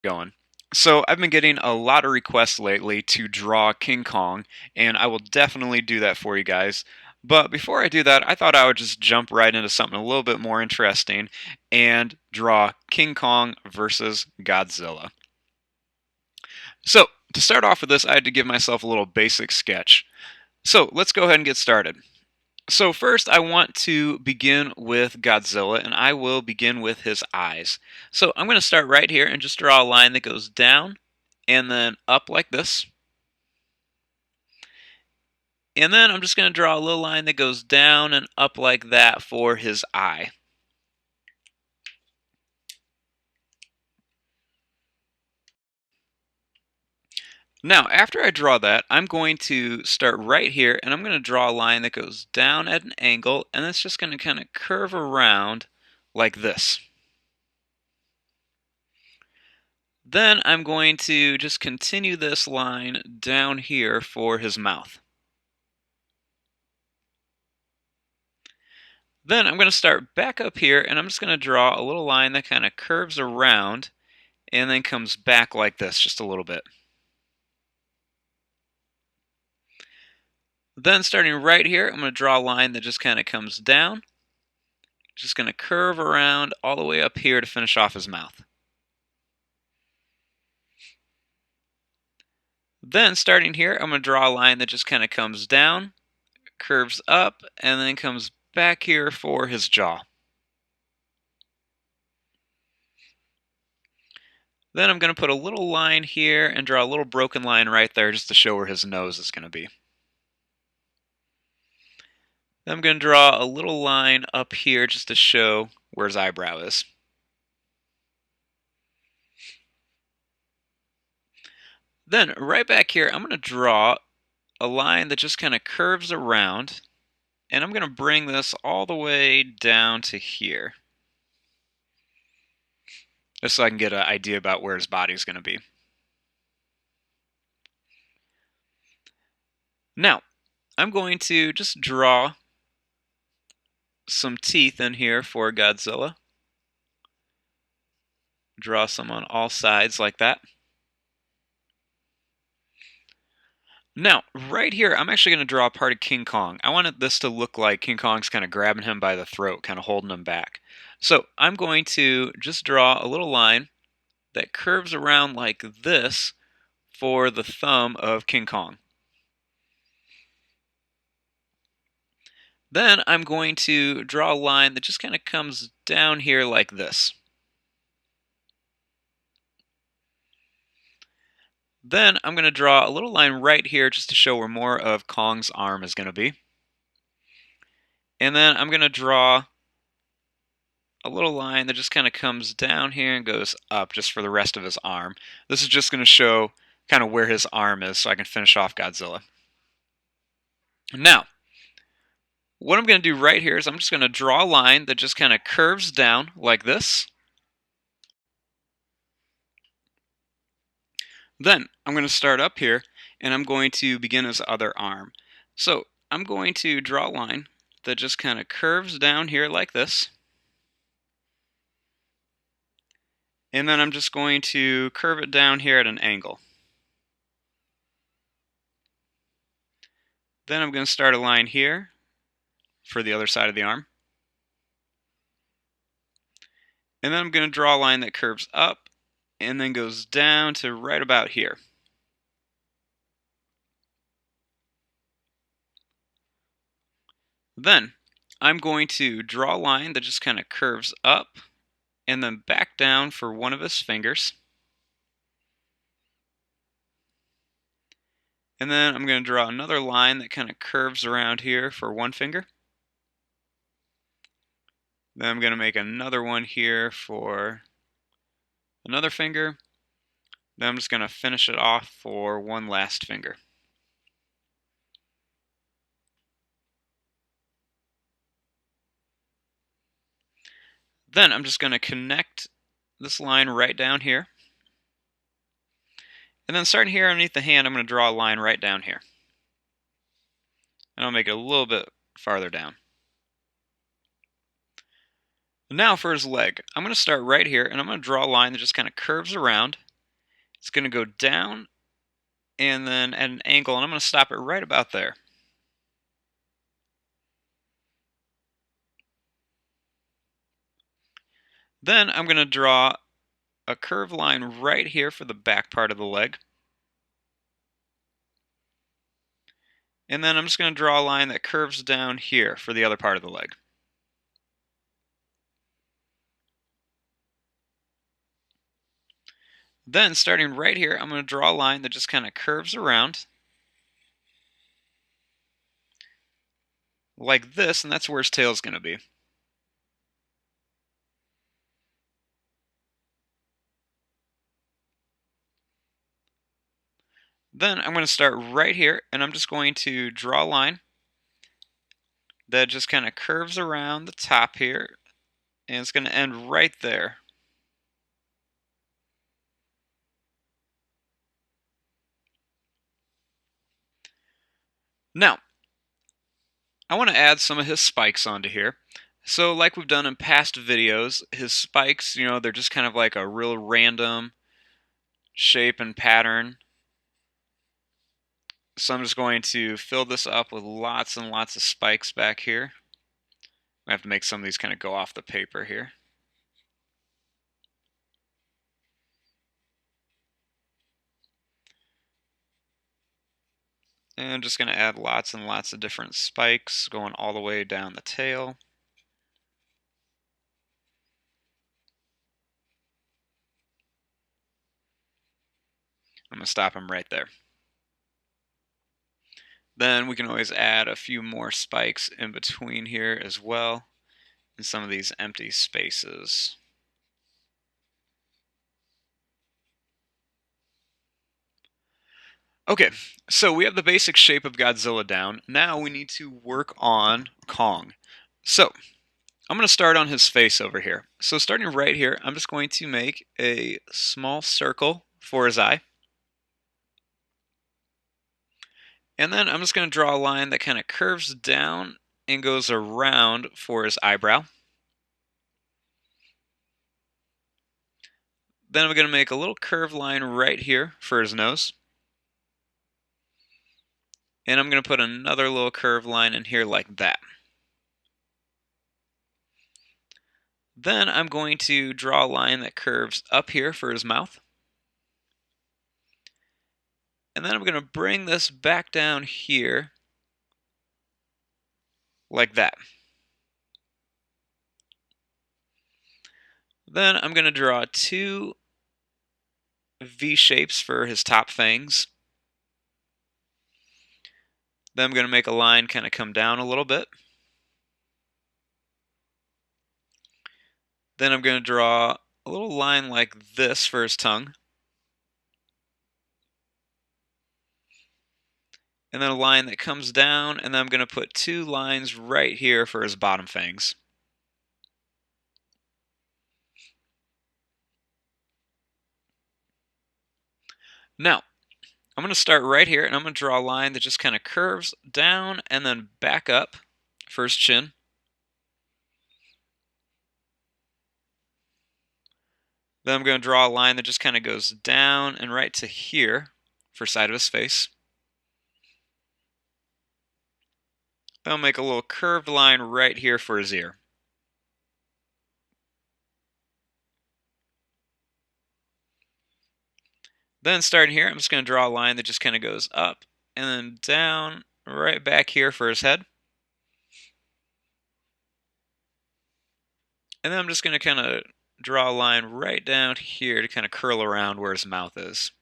Going. So I've been getting a lot of requests lately to draw King Kong, and I will definitely do that for you guys. But before I do that, I thought I would just jump right into something a little bit more interesting and draw King Kong versus Godzilla. So to start off with this, I had to give myself a little basic sketch. So let's go ahead and get started. So first I want to begin with Godzilla, and I will begin with his eyes. So I'm going to start right here and just draw a line that goes down and then up like this. And then I'm just going to draw a little line that goes down and up like that for his eye. Now, after I draw that, I'm going to start right here and I'm going to draw a line that goes down at an angle, and it's just going to kind of curve around like this. Then I'm going to just continue this line down here for his mouth. Then I'm going to start back up here and I'm just going to draw a little line that kind of curves around and then comes back like this just a little bit. Then starting right here, I'm going to draw a line that just kind of comes down, just going to curve around all the way up here to finish off his mouth. Then starting here, I'm going to draw a line that just kind of comes down, curves up, and then comes back here for his jaw. Then I'm going to put a little line here and draw a little broken line right there just to show where his nose is going to be. Then I'm going to draw a little line up here just to show where his eyebrow is. Then right back here, I'm going to draw a line that just kind of curves around, and I'm going to bring this all the way down to here, just so I can get an idea about where his body is going to be. Now, I'm going to just draw some teeth in here for Godzilla. Draw some on all sides like that. Now, right here, I'm actually going to draw a part of King Kong. I wanted this to look like King Kong's kind of grabbing him by the throat, kind of holding him back. So I'm going to just draw a little line that curves around like this for the thumb of King Kong. Then I'm going to draw a line that just kind of comes down here like this. Then I'm going to draw a little line right here just to show where more of Kong's arm is going to be. And then I'm going to draw a little line that just kind of comes down here and goes up just for the rest of his arm. This is just going to show kind of where his arm is so I can finish off Godzilla. Now, what I'm going to do right here is I'm just going to draw a line that just kind of curves down like this. Then I'm going to start up here and I'm going to begin his other arm. So I'm going to draw a line that just kind of curves down here like this. And then I'm just going to curve it down here at an angle. Then I'm going to start a line here for the other side of the arm. And then I'm going to draw a line that curves up and then goes down to right about here. Then I'm going to draw a line that just kind of curves up and then back down for one of his fingers. And then I'm going to draw another line that kind of curves around here for one finger. Then I'm going to make another one here for another finger. Then I'm just going to finish it off for one last finger. Then I'm just going to connect this line right down here. And then starting here underneath the hand, I'm going to draw a line right down here. And I'll make it a little bit farther down. Now for his leg, I'm going to start right here and I'm going to draw a line that just kind of curves around It's going to go down and then at an angle, and I'm going to stop it right about there. Then I'm going to draw a curved line right here for the back part of the leg. And then I'm just going to draw a line that curves down here for the other part of the leg. Then, starting right here, I'm going to draw a line that just kind of curves around like this, and that's where his tail is going to be. Then I'm going to start right here, and I'm just going to draw a line that just kind of curves around the top here, and it's going to end right there. Now, I want to add some of his spikes onto here. So like we've done in past videos, his spikes, they're just kind of like a real random shape and pattern. So I'm just going to fill this up with lots and lots of spikes back here. I have to make some of these kind of go off the paper here. And I'm just going to add lots and lots of different spikes going all the way down the tail. I'm going to stop him right there. Then we can always add a few more spikes in between here as well, in some of these empty spaces. Okay, so we have the basic shape of Godzilla down. Now we need to work on Kong. So I'm going to start on his face over here. So starting right here, I'm just going to make a small circle for his eye. And then I'm just going to draw a line that kind of curves down and goes around for his eyebrow. Then I'm going to make a little curved line right here for his nose. And I'm going to put another little curved line in here like that. Then I'm going to draw a line that curves up here for his mouth. And then I'm going to bring this back down here like that. Then I'm going to draw two V shapes for his top fangs. Then I'm going to make a line kind of come down a little bit. Then I'm going to draw a little line like this for his tongue. And then a line that comes down, and then I'm going to put two lines right here for his bottom fangs. Now, I'm going to start right here, and I'm going to draw a line that just kind of curves down and then back up for his chin. Then I'm going to draw a line that just kind of goes down and right to here for side of his face. Then I'll make a little curved line right here for his ear. Then starting here, I'm just going to draw a line that just kind of goes up and then down right back here for his head. And then I'm just going to kind of draw a line right down here to kind of curl around where his mouth is.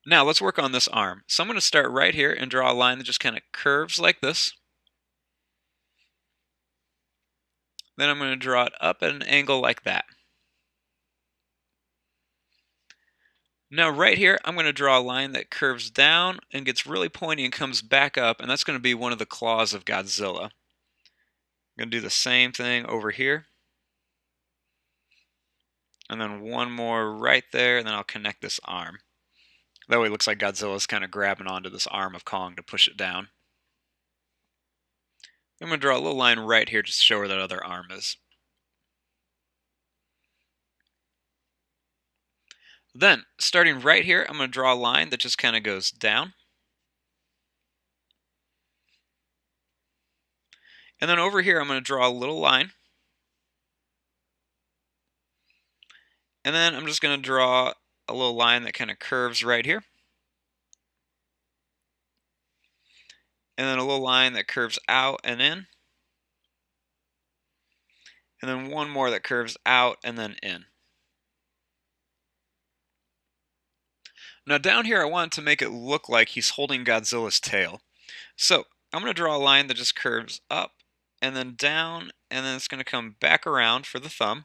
Now let's work on this arm. So I'm going to start right here and draw a line that just kind of curves like this. Then I'm going to draw it up at an angle like that. Now right here, I'm going to draw a line that curves down and gets really pointy and comes back up, and that's going to be one of the claws of Godzilla. I'm going to do the same thing over here. And then one more right there, and then I'll connect this arm. That way it looks like Godzilla's kind of grabbing onto this arm of Kong to push it down. I'm going to draw a little line right here just to show where that other arm is. Then, starting right here, I'm going to draw a line that just kind of goes down. And then over here, I'm going to draw a little line. And then I'm just going to draw a little line that kind of curves right here. And then a little line that curves out and in. And then one more that curves out and then in. Now down here, I want to make it look like he's holding Godzilla's tail. So I'm going to draw a line that just curves up and then down, and then it's going to come back around for the thumb.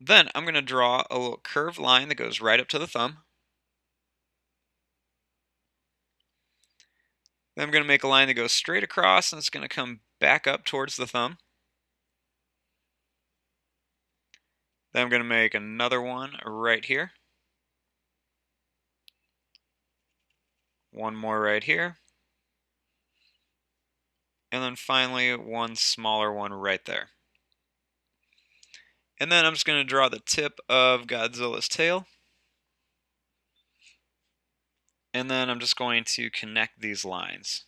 Then I'm going to draw a little curved line that goes right up to the thumb. Then I'm going to make a line that goes straight across, and it's going to come back up towards the thumb. Then I'm going to make another one right here. One more right here. And then finally one smaller one right there. And then I'm just going to draw the tip of Godzilla's tail. And then I'm just going to connect these lines.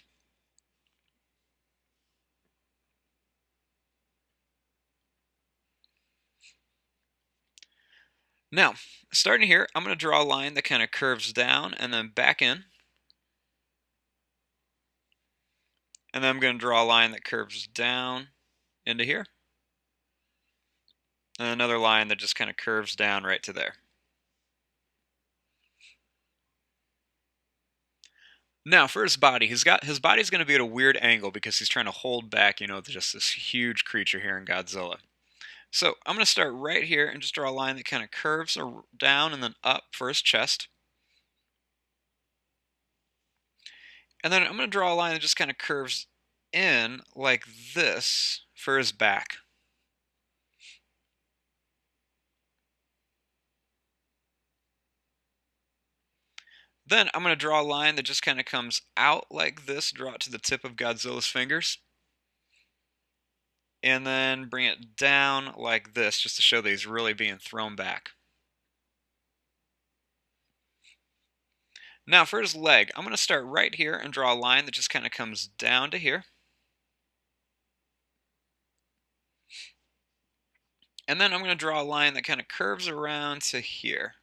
Now, starting here, I'm going to draw a line that kind of curves down and then back in. And then I'm going to draw a line that curves down into here. And another line that just kind of curves down right to there. Now, for his body, his body's going to be at a weird angle because he's trying to hold back, just this huge creature here in Godzilla. So I'm going to start right here and just draw a line that kind of curves down and then up for his chest. And then I'm going to draw a line that just kind of curves in like this for his back. Then I'm going to draw a line that just kind of comes out like this, draw it to the tip of Godzilla's fingers. And then bring it down like this just to show that he's really being thrown back. Now for his leg, I'm going to start right here and draw a line that just kind of comes down to here. And then I'm going to draw a line that kind of curves around to here.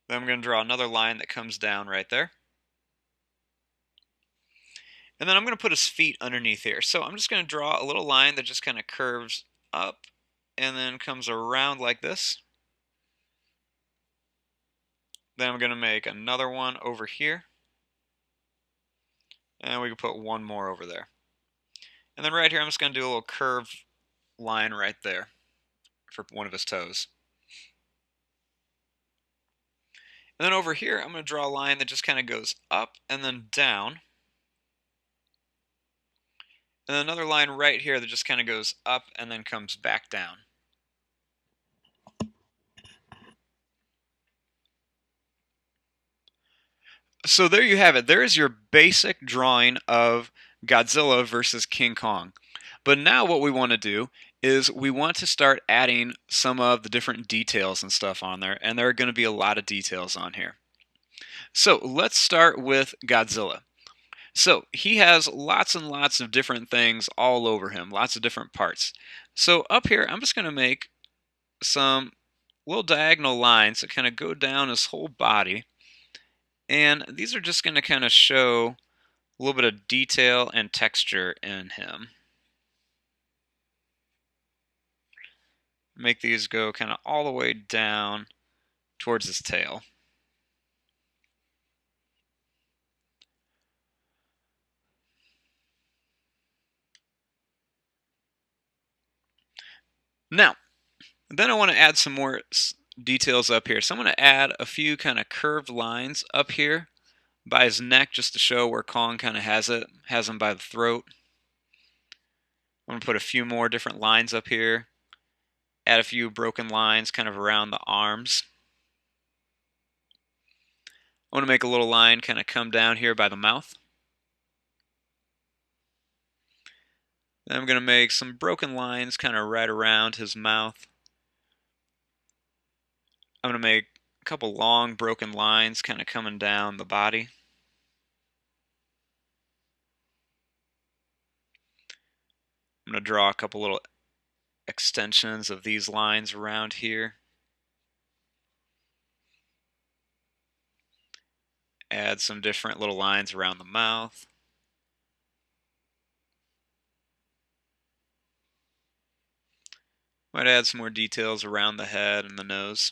Then I'm going to draw another line that comes down right there. And then I'm going to put his feet underneath here. So I'm just going to draw a little line that just kind of curves up and then comes around like this. Then I'm going to make another one over here. And we can put one more over there. And then right here, I'm just going to do a little curved line right there for one of his toes. And then over here, I'm going to draw a line that just kind of goes up and then down. And then another line right here that just kind of goes up and then comes back down. So there you have it. There is your basic drawing of Godzilla versus King Kong. But now what we want to do is we want to start adding some of the different details and stuff on there, and there are going to be a lot of details on here. So let's start with Godzilla. So he has lots and lots of different things all over him, lots of different parts. So up here, I'm just going to make some little diagonal lines that kind of go down his whole body. And these are just going to kind of show a little bit of detail and texture in him. Make these go kind of all the way down towards his tail. Now, then I want to add some more details up here. So I'm going to add a few kind of curved lines up here by his neck just to show where Kong kind of has him by the throat. I'm going to put a few more different lines up here. Add a few broken lines kind of around the arms. I want to make a little line kind of come down here by the mouth. Then I'm going to make some broken lines kind of right around his mouth. I'm going to make a couple long broken lines kind of coming down the body. I'm going to draw a couple little extensions of these lines around here. Add some different little lines around the mouth. Might add some more details around the head and the nose.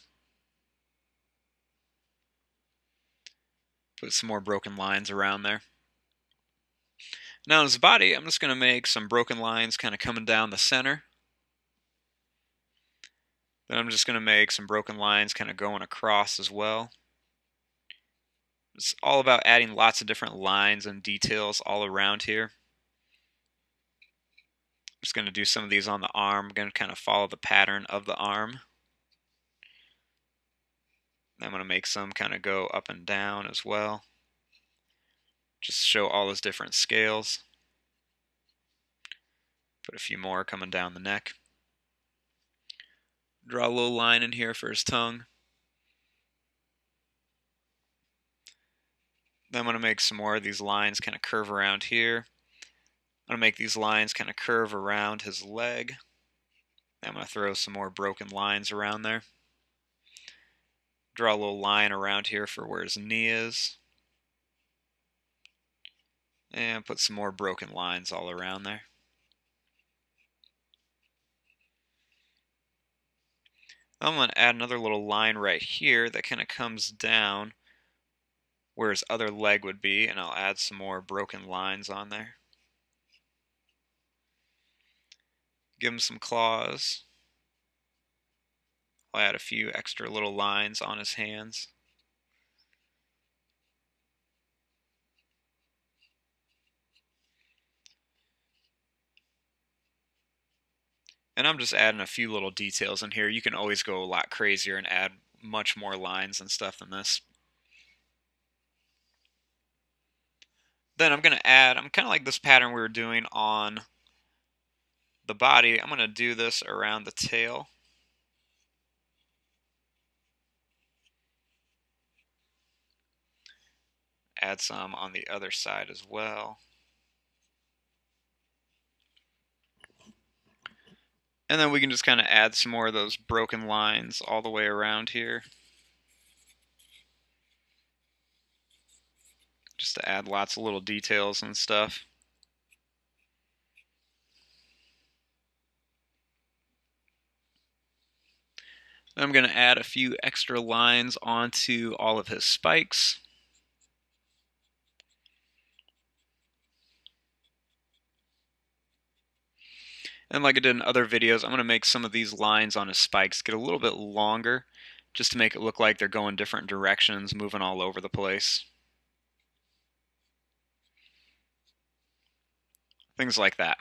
Put some more broken lines around there. Now in his body, I'm just going to make some broken lines kind of coming down the center. Then I'm just going to make some broken lines kind of going across as well. It's all about adding lots of different lines and details all around here. I'm just going to do some of these on the arm. I'm going to kind of follow the pattern of the arm. I'm going to make some kind of go up and down as well. Just show all those different scales. Put a few more coming down the neck. Draw a little line in here for his tongue. Then I'm going to make some more of these lines kind of curve around here. I'm going to make these lines kind of curve around his leg. I'm going to throw some more broken lines around there. Draw a little line around here for where his knee is. And put some more broken lines all around there. I'm going to add another little line right here that kind of comes down where his other leg would be, and I'll add some more broken lines on there. Give him some claws. I'll add a few extra little lines on his hands. And I'm just adding a few little details in here. You can always go a lot crazier and add much more lines and stuff than this. Then I'm going to add, I'm kind of like this pattern we were doing on the body. I'm going to do this around the tail. Add some on the other side as well. And then we can just kind of add some more of those broken lines all the way around here. Just to add lots of little details and stuff. I'm going to add a few extra lines onto all of his spikes. And like I did in other videos, I'm going to make some of these lines on his spikes get a little bit longer, just to make it look like they're going different directions, moving all over the place. Things like that.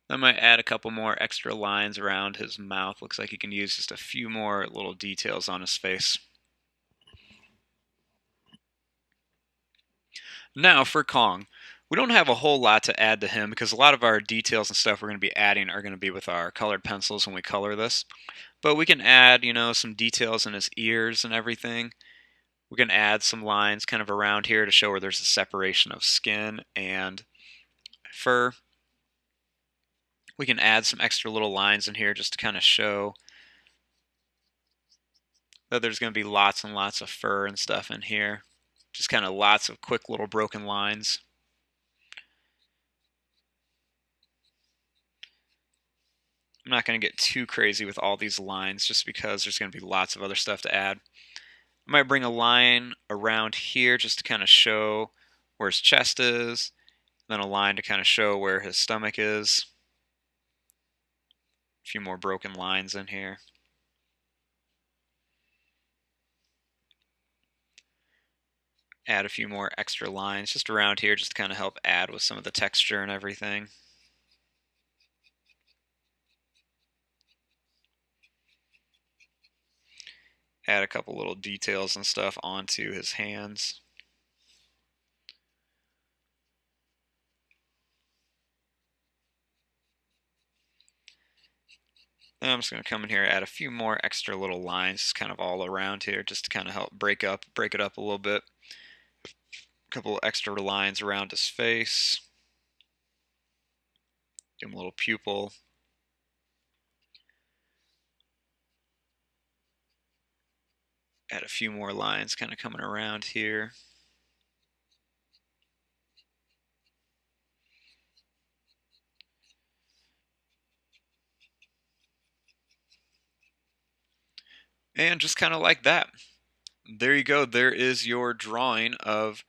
I might add a couple more extra lines around his mouth. Looks like he can use just a few more little details on his face. Now for Kong. We don't have a whole lot to add to him because a lot of our details and stuff we're going to be adding are going to be with our colored pencils when we color this. But we can add, some details in his ears and everything. We can add some lines kind of around here to show where there's a separation of skin and fur. We can add some extra little lines in here just to kind of show that there's going to be lots and lots of fur and stuff in here. Just kind of lots of quick little broken lines. I'm not going to get too crazy with all these lines just because there's going to be lots of other stuff to add. I might bring a line around here just to kind of show where his chest is, then a line to kind of show where his stomach is. A few more broken lines in here. Add a few more extra lines just around here just to kind of help add with some of the texture and everything. Add a couple little details and stuff onto his hands. Then I'm just going to come in here, add a few more extra little lines kind of all around here just to kind of help break it up a little bit. A couple extra lines around his face. Give him a little pupil. Add a few more lines kind of coming around here. And just kind of like that. There you go. There is your drawing of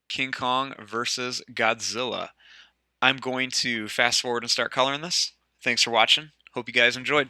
King Kong versus Godzilla. I'm going to fast forward and start coloring this. Thanks for watching. Hope you guys enjoyed.